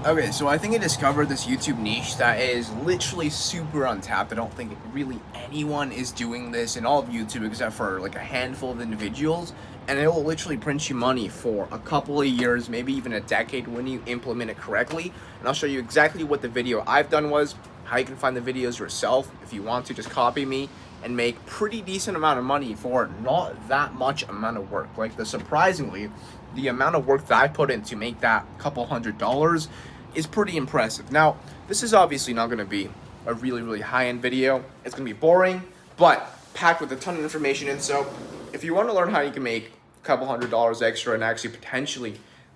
Okay, so I think I discovered this YouTube niche that is literally super untapped. I don't think really anyone is doing this in all of YouTube except for like a handful of individuals. And it will literally print you money for a couple of years, maybe even a decade when you implement it correctly. And I'll show you exactly what the video I've done was, how you can find the videos yourself. If you want to, just copy me and make pretty decent amount of money for not that much amount of work. Like surprisingly, the amount of work that I put in to make that couple $100 is pretty impressive. Now, this is obviously not going to be a really high-end video. It's going to be boring, but packed with a ton of information. And so if you want to learn how you can make a couple $100 extra and actually potentially,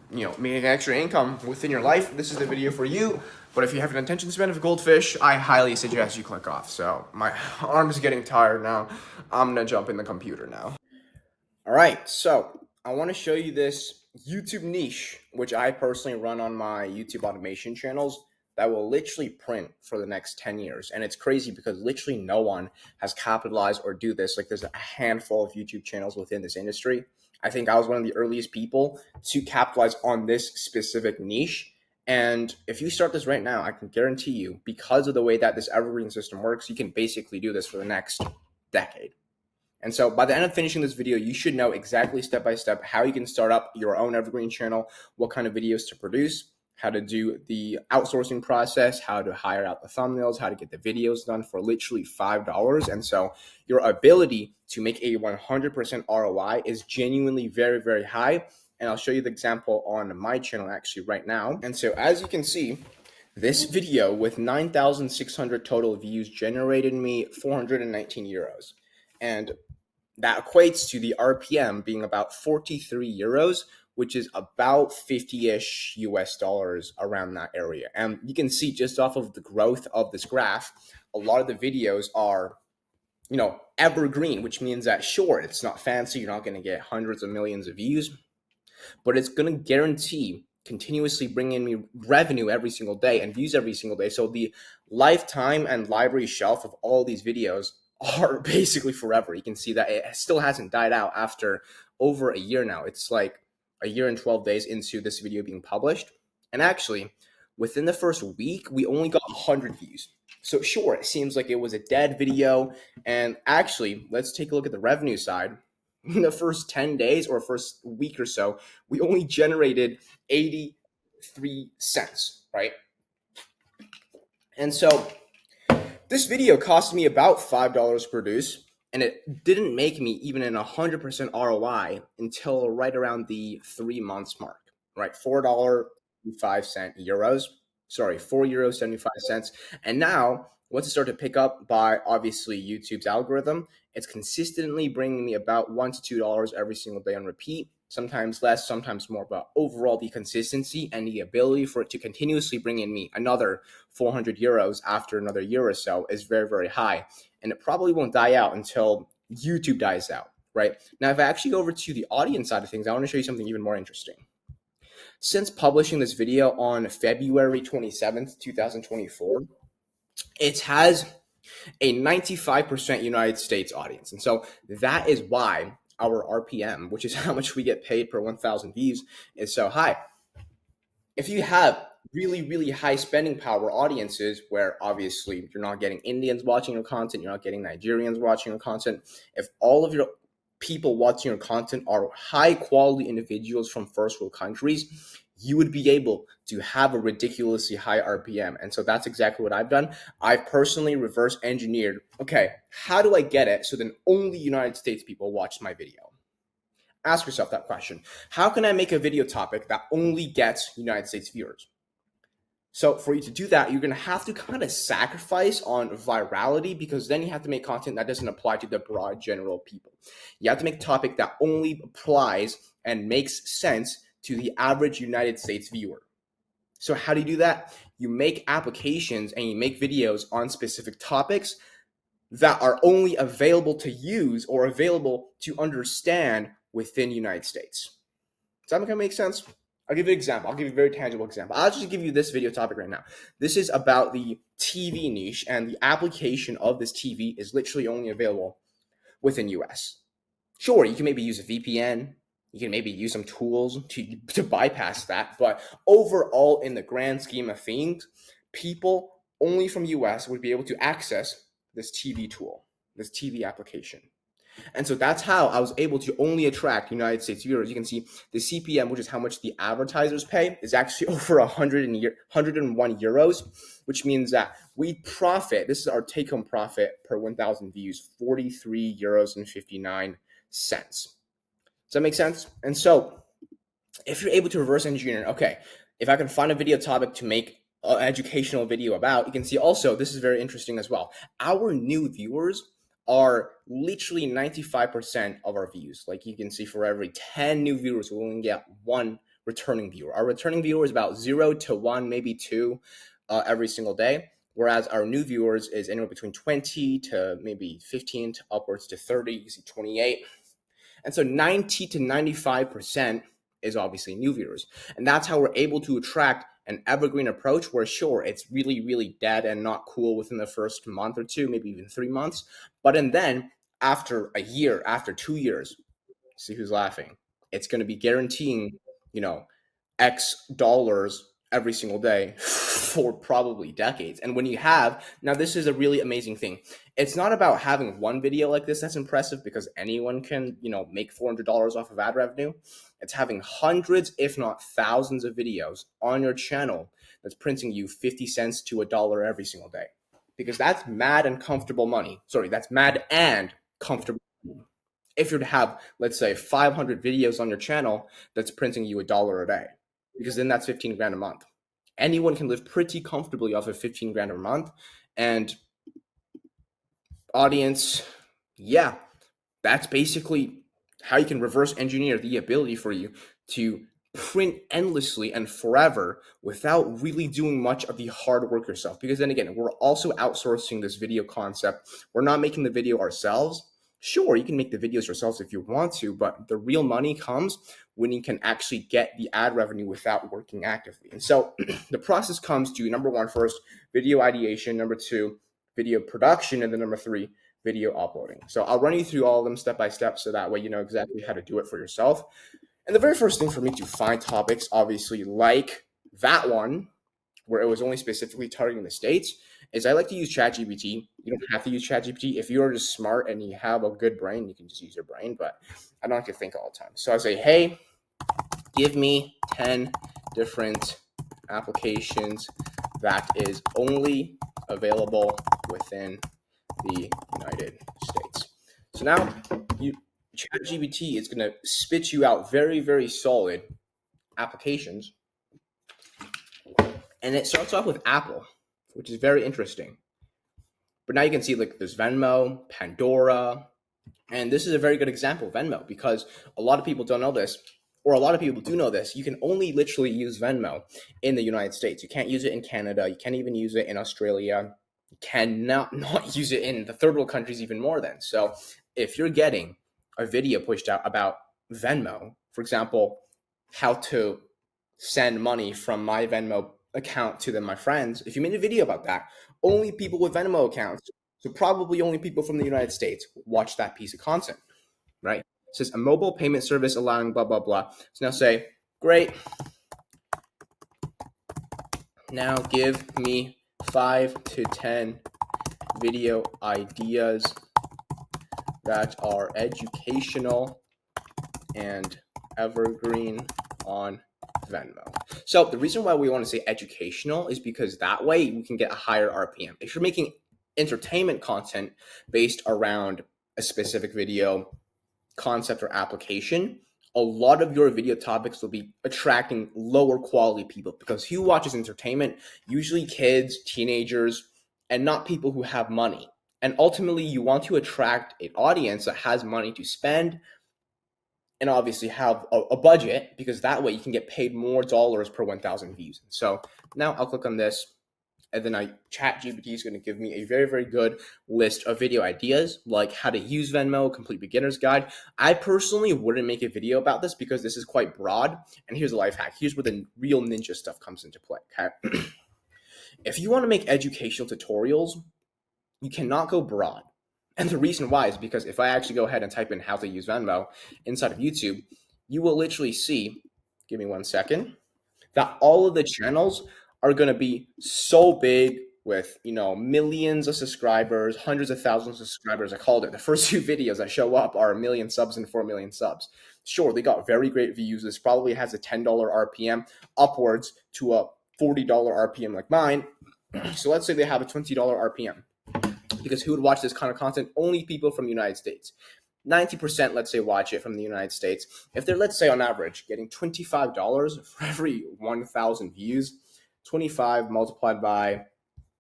make extra income within your life, this is the video for you. But if you have an attention span of a goldfish, I highly suggest you click off. So my arm is getting tired now. I'm going to jump in the computer now. All right, so I want to show you this YouTube niche, which I personally run on my YouTube automation channels, that will literally print for the next 10 years. And it's crazy because literally no one has capitalized or do this. Like there's a handful of YouTube channels within this industry. I think I was one of the earliest people to capitalize on this specific niche. And if you start this right now, I can guarantee you, because of the way that this evergreen system works, you can basically do this for the next decade. And so by the end of finishing this video, you should know exactly step by step how you can start up your own evergreen channel, what kind of videos to produce, how to do the outsourcing process, how to hire out the thumbnails, how to get the videos done for literally $5. And so your ability to make a 100% ROI is genuinely very high. And I'll show you the example on my channel actually right now. And so as you can see, this video with 9,600 total views generated me 419 euros. And that equates to the RPM being about 43 euros, which is about 50-ish US dollars around that area. And you can see just off of the growth of this graph, a lot of the videos are, evergreen, which means that sure, it's not fancy, you're not going to get hundreds of millions of views, but it's going to guarantee continuously bringing me revenue every single day and views every single day. So the lifetime and library shelf of all these videos are basically forever. You can see that it still hasn't died out after over a year now. It's like a year and 12 days into this video being published. And actually, within the first week, we only got 100 views. So sure, it seems like it was a dead video. And actually, let's take a look at the revenue side. In the first 10 days or first week or so, we only generated 83 cents, right? And so this video cost me about $5 to produce, and it didn't make me even an 100% ROI until right around the 3 months mark, right? €4.75. Sorry, €4.75. And now, once it started to pick up by obviously YouTube's algorithm, it's consistently bringing me about $1 to $2 every single day on repeat. Sometimes less, sometimes more, but overall the consistency and the ability for it to continuously bring in me another 400 euros after another year or so is very high. And it probably won't die out until YouTube dies out, right? Now, if I actually go over to the audience side of things, I want to show you something even more interesting. Since publishing this video on February 27th, 2024, it has a 95% United States audience. And so that is why our RPM, which is how much we get paid per 1,000 views, is so high. If you have really high spending power audiences where obviously you're not getting Indians watching your content, you're not getting Nigerians watching your content, if all of your people watching your content are high quality individuals from first world countries, you would be able to have a ridiculously high RPM. And so that's exactly what I've done. I've personally reverse engineered, okay, how do I get it so then only United States people watch my video? Ask yourself that question. How can I make a video topic that only gets United States viewers? So for you to do that, you're going to have to kind of sacrifice on virality, because then you have to make content that doesn't apply to the broad general people. You have to make a topic that only applies and makes sense to the average United States viewer. So how do you do that? You make applications and you make videos on specific topics that are only available to use or available to understand within the United States. Does that kind of make sense? I'll give you an example. I'll give you a very tangible example. I'll just give you this video topic right now. This is about the TV niche, and the application of this TV is literally only available within US. Sure, you can maybe use a VPN. You can maybe use some tools to bypass that. But overall, in the grand scheme of things, people only from US would be able to access this TV tool, this TV application. And so that's how I was able to only attract United States viewers. You can see the CPM, which is how much the advertisers pay, is actually over 101 euros, which means that we profit. This is our take-home profit per 1,000 views, 43 euros and 59 cents. Does that make sense? And so if you're able to reverse engineer, okay, if I can find a video topic to make an educational video about, you can see also, this is very interesting as well. Our new viewers are literally 95% of our views. Like you can see, for every 10 new viewers, we only get one returning viewer. Our returning viewer is about 0 to 1, maybe 2 every single day. Whereas our new viewers is anywhere between 20 to maybe 15 to upwards to 30, you see 28. And so 90 to 95% is obviously new viewers. And that's how we're able to attract an evergreen approach where, sure, it's really, really dead and not cool within the first month or two, maybe even 3 months. But and then after a year, after 2 years, see who's laughing, it's going to be guaranteeing, X dollars every single day for probably decades. And when you have, now this is a really amazing thing. It's not about having one video like this that's impressive, because anyone can, make $400 off of ad revenue. It's having hundreds, if not thousands of videos on your channel that's printing you 50 cents to $1 every single day. Because that's mad and comfortable money. Sorry, that's mad and comfortable money. If you're to have, let's say, 500 videos on your channel that's printing you $1 a day, because then that's 15 grand a month. Anyone can live pretty comfortably off of 15 grand a month. And audience, yeah, that's basically how you can reverse engineer the ability for you to print endlessly and forever without really doing much of the hard work yourself. Because then again, we're also outsourcing this video concept. We're not making the video ourselves. Sure, you can make the videos yourselves if you want to, but the real money comes when you can actually get the ad revenue without working actively. And so the process comes to, number one, first, video ideation, number two, video production, and then number three, video uploading. So I'll run you through all of them step by step, so that way you know exactly how to do it for yourself. And the very first thing for me to find topics, obviously, like that one, where it was only specifically targeting the States, is I like to use ChatGPT. You don't have to use ChatGPT. If you're just smart and you have a good brain, you can just use your brain, but I don't like to think all the time. So I say, hey, give me 10 different applications that is only available within the United States. So now ChatGPT is going to spit you out very, very solid applications. And it starts off with Apple, which is very interesting. But now you can see, like, there's Venmo, Pandora, and this is a very good example, Venmo, because a lot of people don't know this, or a lot of people do know this. You can only literally use Venmo in the United States. You can't use it in Canada. You can't even use it in Australia. You cannot not use it in the third world countries even more then. So if you're getting a video pushed out about Venmo, for example, how to send money from my Venmo account to my friends, if you made a video about that, only people with Venmo accounts, so probably only people from the United States, watch that piece of content, right? It says a mobile payment service allowing blah, blah, blah. So now say, great. Now give me 5 to 10 video ideas that are educational and evergreen on Venmo. So the reason why we want to say educational is because that way we can get a higher RPM. If you're making entertainment content based around a specific video concept or application, a lot of your video topics will be attracting lower quality people, because who watches entertainment? Usually kids, teenagers, and not people who have money. And ultimately, you want to attract an audience that has money to spend, and obviously have a budget, because that way you can get paid more dollars per 1,000 views. So now I'll click on this, and then ChatGPT is going to give me a very, very good list of video ideas, like how to use Venmo, complete beginner's guide. I personally wouldn't make a video about this because this is quite broad. And here's a life hack. Here's where the real ninja stuff comes into play. Okay? If you want to make educational tutorials, you cannot go broad. And the reason why is because if I actually go ahead and type in how to use Venmo inside of YouTube, you will literally see, give me 1 second, that all of the channels are going to be so big with, millions of subscribers, hundreds of thousands of subscribers. I called it. The first few videos that show up are 1 million subs and 4 million subs. Sure, they got very great views. This probably has a $10 RPM upwards to a $40 RPM like mine. So let's say they have a $20 RPM, because who would watch this kind of content? Only people from the United States. 90%, let's say, watch it from the United States. If they're, let's say, on average, getting $25 for every 1,000 views, 25 multiplied by,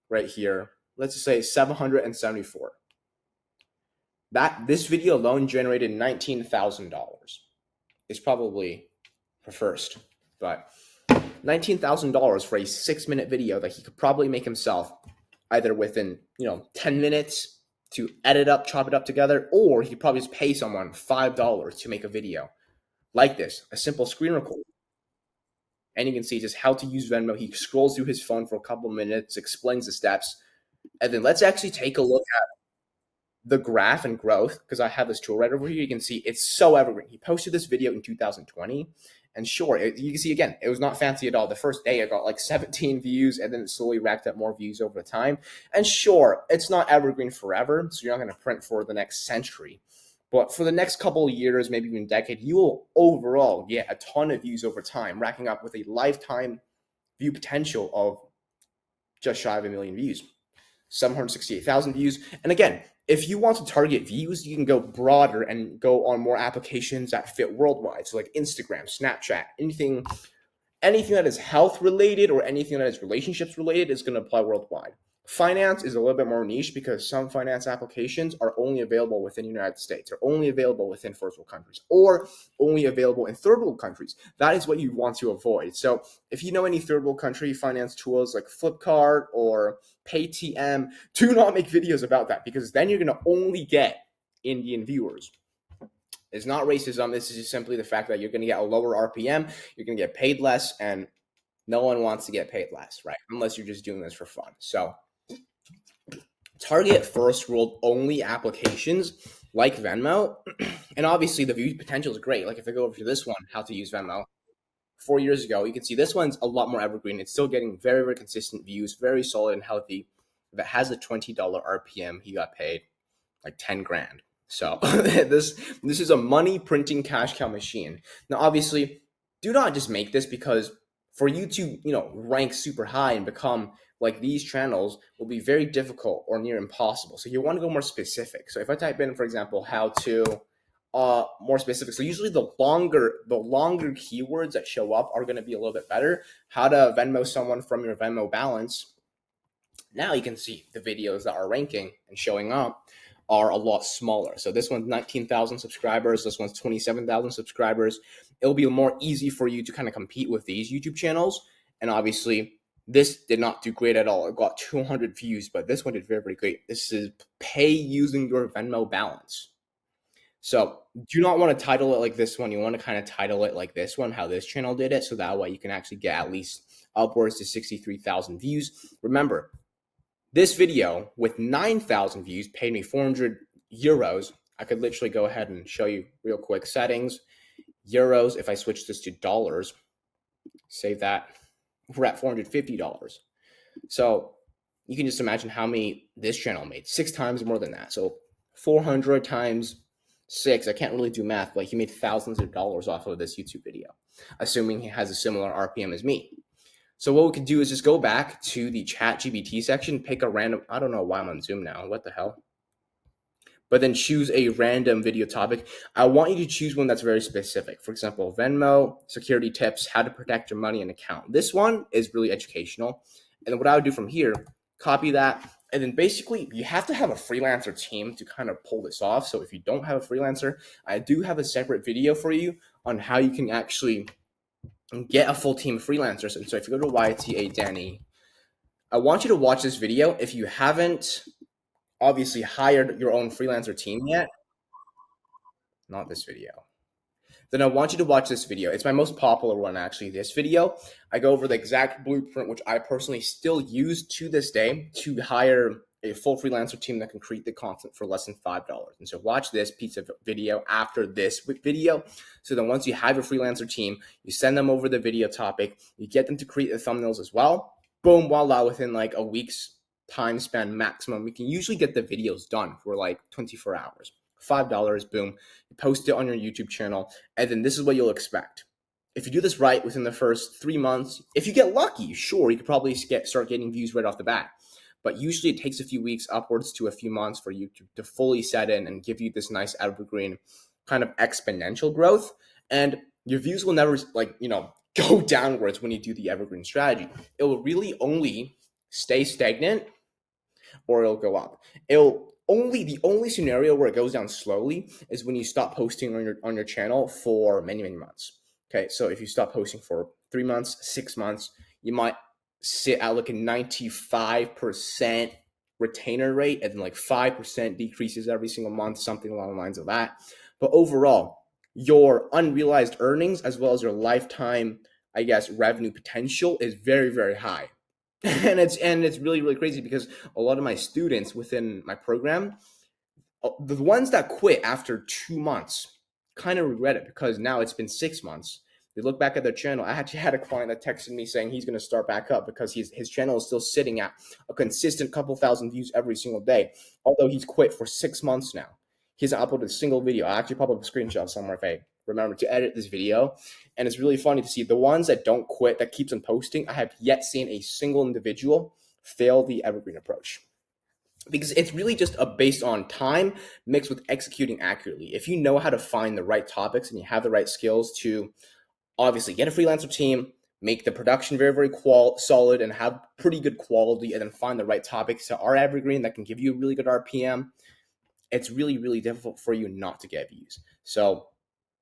right here, let's just say 774. This video alone generated $19,000. It's probably for first, but $19,000 for a 6-minute video that he could probably make himself either within 10 minutes to edit up, chop it up together, or he could probably just pay someone $5 to make a video like this, a simple screen record. And you can see just how to use Venmo. He scrolls through his phone for a couple minutes, explains the steps, and then let's actually take a look at the graph and growth, because I have this tool right over here. You can see it's so evergreen. He posted this video in 2020. And sure, you can see, again, it was not fancy at all. The first day, I got like 17 views, and then it slowly racked up more views over time. And sure, it's not evergreen forever, so you're not going to print for the next century. But for the next couple of years, maybe even a decade, you will overall get a ton of views over time, racking up with a lifetime view potential of just shy of 1 million views, 768,000 views. And again, if you want to target views, you can go broader and go on more applications that fit worldwide. So like Instagram, Snapchat, anything that is health related or anything that is relationships related is going to apply worldwide. Finance is a little bit more niche because some finance applications are only available within the United States, or only available within first world countries, or only available in third world countries. That is what you want to avoid. So if you know any third world country finance tools like Flipkart or Paytm, do not make videos about that, because then you're going to only get Indian viewers. It's not racism. This is just simply the fact that you're going to get a lower RPM, you're going to get paid less, and no one wants to get paid less, right? Unless you're just doing this for fun. So target first world only applications like Venmo. And obviously the view potential is great. Like if I go over to this one, how to use Venmo, 4 years ago, you can see this one's a lot more evergreen. It's still getting very, very consistent views, very solid and healthy. If it has a $20 RPM, he got paid like 10 grand. So this is a money printing cash cow machine. Now, obviously, do not just make this, because for you to, rank super high and become like these channels will be very difficult or near impossible. So you want to go more specific. So if I type in, for example, how to, more specific. So usually the longer keywords that show up are going to be a little bit better. How to Venmo someone from your Venmo balance. Now you can see the videos that are ranking and showing up are a lot smaller. So this one's 19,000 subscribers. This one's 27,000 subscribers. It'll be more easy for you to kind of compete with these YouTube channels. And obviously, this did not do great at all. It got 200 views, but this one did very, very great. This is pay using your Venmo balance. So do not want to title it like this one. You want to kind of title it like this one, how this channel did it. So that way you can actually get at least upwards to 63,000 views. Remember, this video with 9,000 views paid me 400 euros. I could literally go ahead and show you real quick settings. Euros, if I switch this to dollars, save that, we're at $450. So you can just imagine how many this channel made. 6 times more than that. So 400 times 6, I can't really do math, but he made thousands of dollars off of this YouTube video, assuming he has a similar RPM as me. So what we could do is just go back to the ChatGPT section, pick a random, I don't know why I'm on Zoom now, what the hell? But then choose a random video topic. I want you to choose one that's very specific. For example, Venmo, security tips, how to protect your money and account. This one is really educational. And what I would do from here, copy that. And then basically you have to have a freelancer team to kind of pull this off. So if you don't have a freelancer, I do have a separate video for you on how you can actually get a full team of freelancers. And so if you go to YTA Danny, I want you to watch this video. If you haven't obviously hired your own freelancer team yet, not this video, then I want you to watch this video. It's my most popular one, actually. This video, I go over the exact blueprint, which I personally still use to this day to hire a full freelancer team that can create the content for less than $5. And so watch this piece of video after this video. So then once you have your freelancer team, you send them over the video topic, you get them to create the thumbnails as well. Boom, voila, within like a week's time span maximum, we can usually get the videos done for like 24 hours. $5, boom, you post it on your YouTube channel, and then this is what you'll expect. If you do this right within the first 3 months, if you get lucky, sure, you could probably start getting views right off the bat. But usually it takes a few weeks upwards to a few months for YouTube to fully set in and give you this nice evergreen kind of exponential growth. And your views will never go downwards when you do the evergreen strategy. It will really only stay stagnant or it'll go up. The only scenario where it goes down slowly is when you stop posting on your channel for many months. Okay, so if you stop posting for 3 months, 6 months, you might sit at like a 95% retainer rate, and then like 5% decreases every single month, something along the lines of that. But overall, your unrealized earnings as well as your lifetime, I guess, revenue potential is very high. And it's really crazy because a lot of my students within my program, the ones that quit after 2 months, kind of regret it because now it's been 6 months. They look back at their channel. I actually had a client that texted me saying he's going to start back up because his channel is still sitting at a consistent couple thousand views every single day, although he's quit for 6 months now. He hasn't uploaded a single video. I actually pop up a screenshot somewhere if I remember to edit this video. And it's really funny to see the ones that don't quit, that keeps on posting. I have yet seen a single individual fail the evergreen approach, because it's really just based on time mixed with executing accurately. If you know how to find the right topics and you have the right skills to obviously get a freelancer team, make the production very solid and have pretty good quality, and then find the right topics that are evergreen that can give you a really good RPM, it's really difficult for you not to get views. So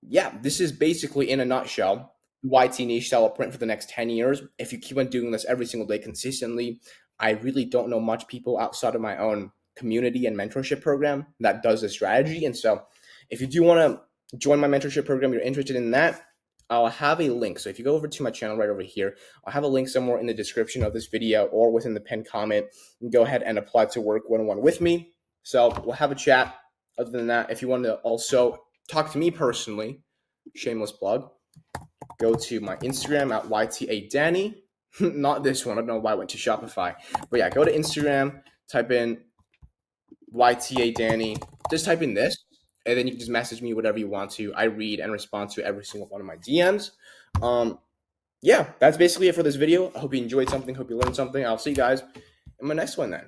yeah, this is basically in a nutshell YT niche style print for the next 10 years. If you keep on doing this every single day consistently, I really don't know much people outside of my own community and mentorship program that does this strategy. And so if you do want to join my mentorship program, you're interested in that, I'll have a link. So if you go over to my channel right over here, I'll have a link somewhere in the description of this video or within the pinned comment. You can go ahead and apply to work one-on-one with me. So we'll have a chat. Other than that, if you want to also talk to me personally, shameless plug, go to my Instagram at YTADanny. Not this one. I don't know why I went to Shopify. But yeah, go to Instagram, type in YTADanny. Just type in this, and then you can just message me whatever you want to. I read and respond to every single one of my DMs. Yeah, that's basically it for this video. I hope you enjoyed something. Hope you learned something. I'll see you guys in my next one then.